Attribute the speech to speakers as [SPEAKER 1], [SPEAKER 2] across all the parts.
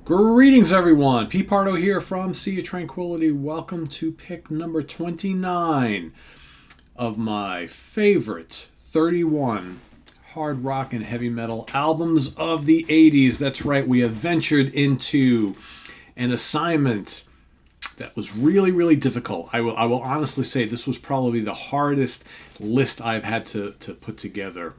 [SPEAKER 1] Greetings, everyone. Pete Pardo here from Sea of Tranquility. Welcome to pick number 29 of my favorite 31 hard rock and heavy metal albums of the 80s. That's right, we have ventured into an assignment that was really, really difficult. I will honestly say this was probably the hardest list I've had to put together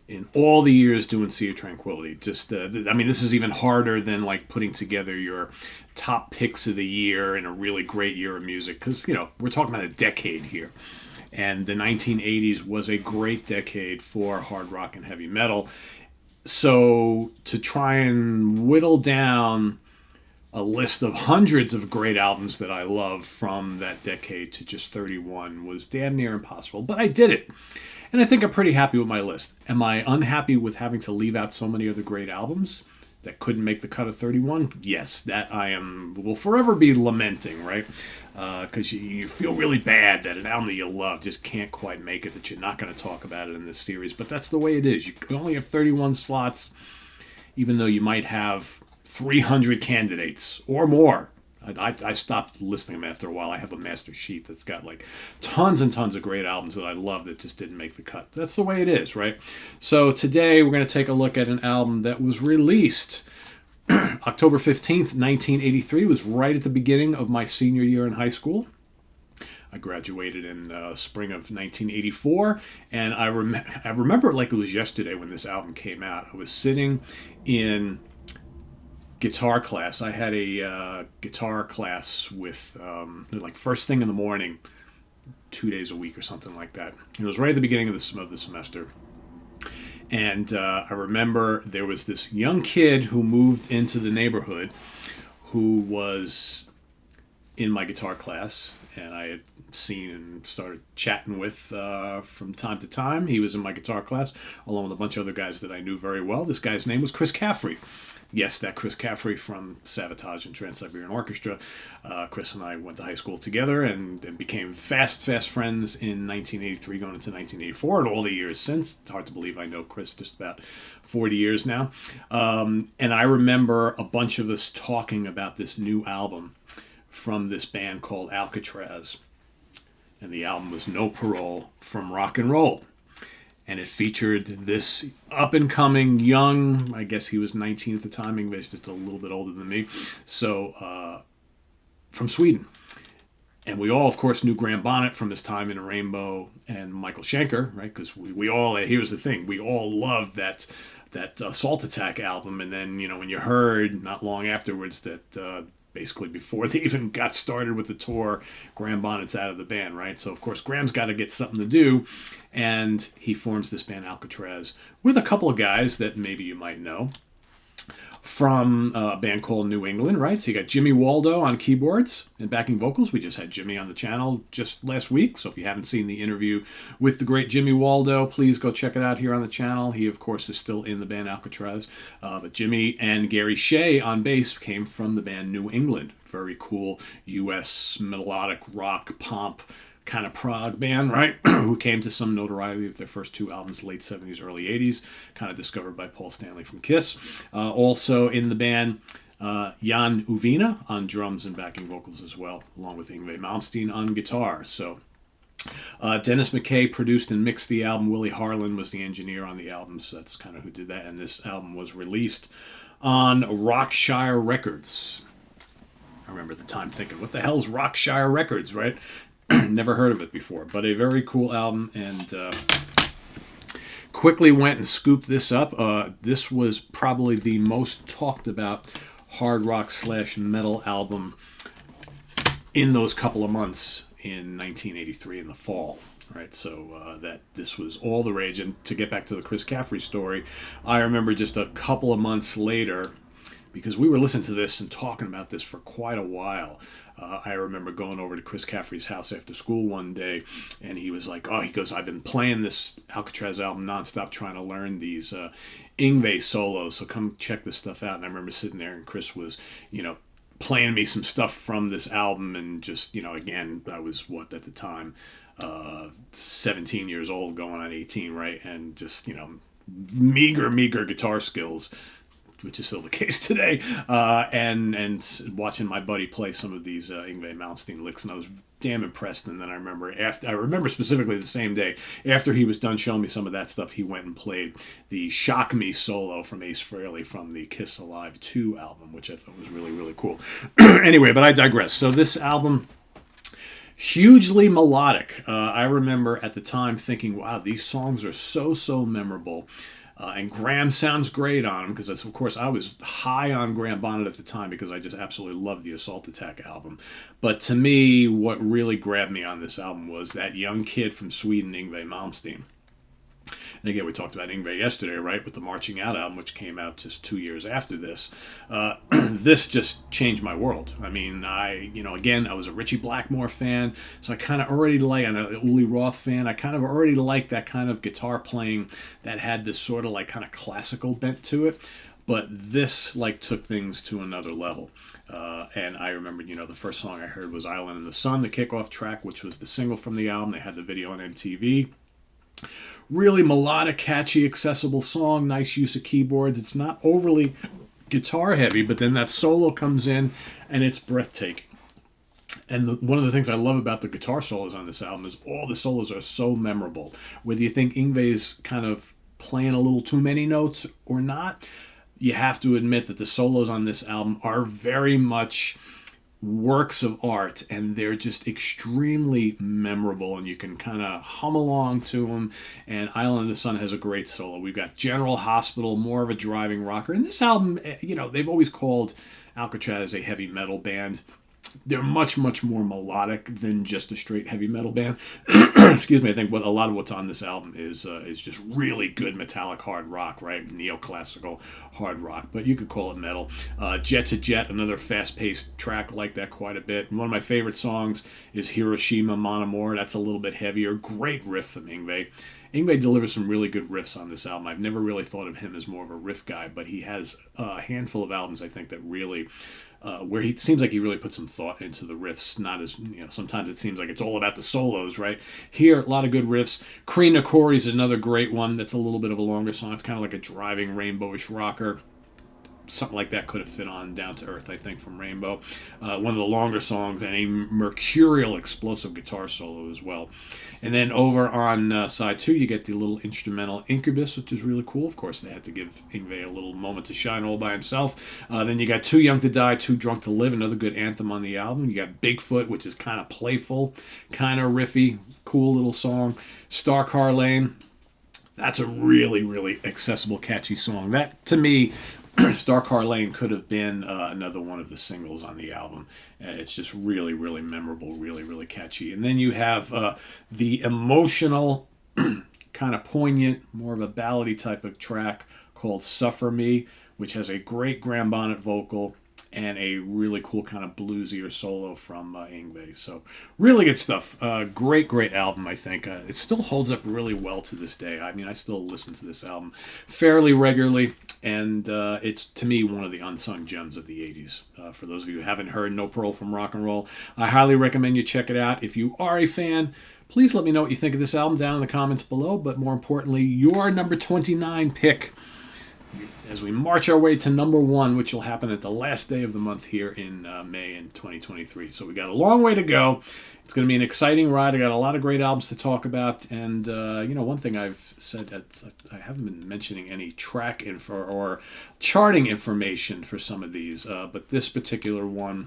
[SPEAKER 1] in all the years doing Sea of Tranquility. This is even harder than like putting together your top picks of the year in a really great year of music, because we're talking about a decade here, and the 1980s was a great decade for hard rock and heavy metal. So to try and whittle down a list of hundreds of great albums that I love from that decade to just 31 was damn near impossible, but I did it. And I think I'm pretty happy with my list. Am I unhappy with having to leave out so many other great albums that couldn't make the cut of 31? Yes, that will forever be lamenting, right? Because you feel really bad that an album that you love just can't quite make it, that you're not going to talk about it in this series. But that's the way it is. You only have 31 slots, even though you might have 300 candidates or more. I stopped listing them after a while. I have a master sheet that's got like tons and tons of great albums that I love that just didn't make the cut. That's the way it is, right? So today we're going to take a look at an album that was released October 15th, 1983. It was right at the beginning of my senior year in high school. I graduated in spring of 1984, and I remember it like it was yesterday when this album came out. I was sitting in guitar class. I had a guitar class with like first thing in the morning, 2 days a week or something like that. It was right at the beginning of the semester. And I remember there was this young kid who moved into the neighborhood who was in my guitar class, and I had seen and started chatting with from time to time. He was in my guitar class along with a bunch of other guys that I knew very well. This guy's name was Chris Caffrey. Yes, that Chris Caffrey from Sabotage and Trans-Siberian Orchestra. Chris and I went to high school together and became fast friends in 1983 going into 1984 and all the years since. It's hard to believe I know Chris just about 40 years now. And I remember a bunch of us talking about this new album from this band called Alcatraz. And the album was No Parole from Rock and Roll. And it featured this up-and-coming young, I guess he was 19 at the time, he was just a little bit older than me, so from Sweden. And we all, of course, knew Graham Bonnet from his time in Rainbow and Michael Schenker, right? Because we all, here's the thing, we all loved that Assault Attack album. And then, when you heard not long afterwards that basically before they even got started with the tour, Graham Bonnet's out of the band, right? So, of course, Graham's got to get something to do, and he forms this band Alcatraz with a couple of guys that maybe you might know from a band called New England, right? So you got Jimmy Waldo on keyboards and backing vocals. We just had Jimmy on the channel just last week, so if you haven't seen the interview with the great Jimmy Waldo, please go check it out here on the channel. He, of course, is still in the band Alcatraz. But Jimmy and Gary Shea on bass came from the band New England. Very cool U.S. melodic rock pomp kind of prog band, right? Who came to some notoriety with their first two albums, late 70s, early 80s, kind of discovered by Paul Stanley from Kiss. Also in the band, Jan Uvina on drums and backing vocals as well, along with Yngwie Malmsteen on guitar. So Dennis McKay produced and mixed the album. Willie Harlan was the engineer on the album, so that's kind of who did that. And this album was released on Rockshire Records. I remember at the time thinking, what the hell's Rockshire Records, right? Never heard of it before, but a very cool album, and quickly went and scooped this up. This was probably the most talked about hard rock / metal album in those couple of months in 1983 in the fall, right? So that this was all the rage. And to get back to the Chris Caffrey story, I remember just a couple of months later, because we were listening to this and talking about this for quite a while. I remember going over to Chris Caffrey's house after school one day, and he was like, he goes, I've been playing this Alcatraz album nonstop trying to learn these Yngwie solos, so come check this stuff out. And I remember sitting there, and Chris was, playing me some stuff from this album, and just, again, I was, at the time, 17 years old, going on 18, right? And just, meager guitar skills. which is still the case today, and watching my buddy play some of these Yngwie Malmsteen licks, and I was damn impressed. And then I remember specifically the same day after he was done showing me some of that stuff, he went and played the Shock Me solo from Ace Frehley from the Kiss Alive 2 album, which I thought was really, really cool. Anyway, but I digress. So this album, hugely melodic. I remember at the time thinking, wow, these songs are so memorable. And Graham sounds great on them because, of course, I was high on Graham Bonnet at the time because I just absolutely loved the Assault Attack album. But to me, what really grabbed me on this album was that young kid from Sweden, Yngwie Malmsteen. And again, we talked about Yngwie yesterday, right, with the Marching Out album, which came out just 2 years after this. This just changed my world. I mean, again, I was a Ritchie Blackmore fan, so I kind of already I'm an Uli Roth fan. I kind of already liked that kind of guitar playing that had this sort of like kind of classical bent to it. But this like took things to another level. And I remember, the first song I heard was Island in the Sun, the kickoff track, which was the single from the album. They had the video on MTV. Really melodic, catchy, accessible song, nice use of keyboards. It's not overly guitar heavy, but then that solo comes in and it's breathtaking. And one of the things I love about the guitar solos on this album is all the solos are so memorable. Whether you think Yngwie's kind of playing a little too many notes or not, you have to admit that the solos on this album are very much works of art, and they're just extremely memorable, and you can kind of hum along to them. And Island in the Sun has a great solo. We've got General Hospital, more of a driving rocker. And this album, they've always called Alcatraz a heavy metal band. They're much more melodic than just a straight heavy metal band. Excuse me. I think a lot of what's on this album is just really good metallic hard rock, right? Neoclassical hard rock, but you could call it metal. Jet to Jet, another fast-paced track like that quite a bit. One of my favorite songs is Hiroshima Mon Amour. That's a little bit heavier. Great riff from Yngwie. Yngwie delivers some really good riffs on this album. I've never really thought of him as more of a riff guy, but he has a handful of albums, I think, that really... where he seems like he really put some thought into the riffs, not as, sometimes it seems like it's all about the solos, right? Here, a lot of good riffs. Krina Kori is another great one that's a little bit of a longer song. It's kind of like a driving rainbowish rocker. Something like that could have fit on Down to Earth, I think, from Rainbow. One of the longer songs, and a mercurial explosive guitar solo as well. And then over on side 2, you get the little instrumental Incubus, which is really cool. Of course, they had to give Yngwie a little moment to shine all by himself. Then you got Too Young to Die, Too Drunk to Live, another good anthem on the album. You got Bigfoot, which is kind of playful, kind of riffy, cool little song. Star Car Lane, that's a really accessible, catchy song. That, to me... Star Car Lane could have been another one of the singles on the album. It's just really memorable, really catchy. And then you have the emotional, kind of poignant, more of a ballady type of track called Suffer Me, which has a great Graham Bonnet vocal and a really cool kind of bluesier solo from Yngwie. So really good stuff. Great album, I think. It still holds up really well to this day. I mean, I still listen to this album fairly regularly. And it's, to me, one of the unsung gems of the 80s. For those of you who haven't heard No Pearl from Rock and Roll, I highly recommend you check it out. If you are a fan, please let me know what you think of this album down in the comments below. But more importantly, your number 29 pick as we march our way to number 1, which will happen at the last day of the month here in May in 2023. So we got a long way to go. It's going to be an exciting ride. I got a lot of great albums to talk about. And, one thing I've said, that I haven't been mentioning any track info or charting information for some of these. But this particular one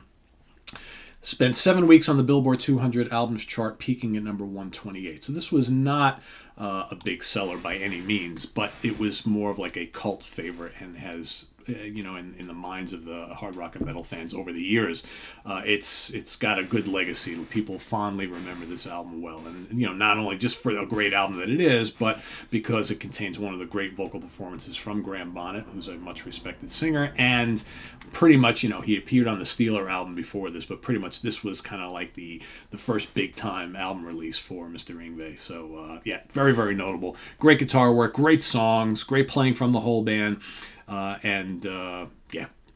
[SPEAKER 1] spent 7 weeks on the Billboard 200 albums chart, peaking at number 128. So this was not a big seller by any means, but it was more of like a cult favorite and has... in the minds of the hard rock and metal fans over the years, it's got a good legacy. People fondly remember this album well, and not only just for the great album that it is, but because it contains one of the great vocal performances from Graham Bonnet, who's a much respected singer, and pretty much he appeared on the Steeler album before this, but pretty much this was kind of like the first big time album release for Mr. Yngwie. So very notable. Great guitar work, great songs, great playing from the whole band.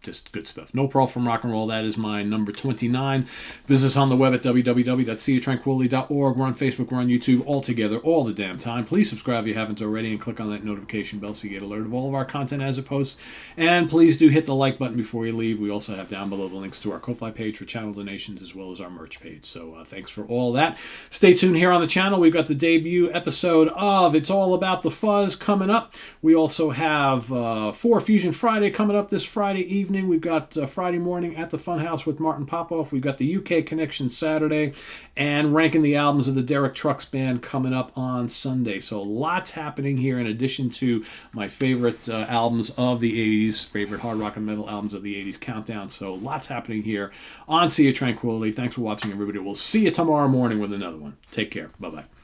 [SPEAKER 1] just good stuff. No Pearl from Rock and Roll. That is my number 29. Visit us on the web at www.seatranquility.org. We're on Facebook. We're on YouTube. All together, all the damn time. Please subscribe if you haven't already, and click on that notification bell so you get alert of all of our content as it posts. And please do hit the like button before you leave. We also have down below the links to our Ko-Fi page for channel donations as well as our merch page. So thanks for all that. Stay tuned here on the channel. We've got the debut episode of It's All About the Fuzz coming up. We also have 4 Fusion Friday coming up this Friday evening. We've got Friday morning at the Funhouse with Martin Popoff. We've got the UK Connection Saturday, and ranking the albums of the Derek Trucks Band coming up on Sunday. So lots happening here in addition to my favorite albums of the 80s, favorite hard rock and metal albums of the 80s countdown. So lots happening here on Sea of Tranquility. Thanks for watching, everybody. We'll see you tomorrow morning with another one. Take care. Bye-bye.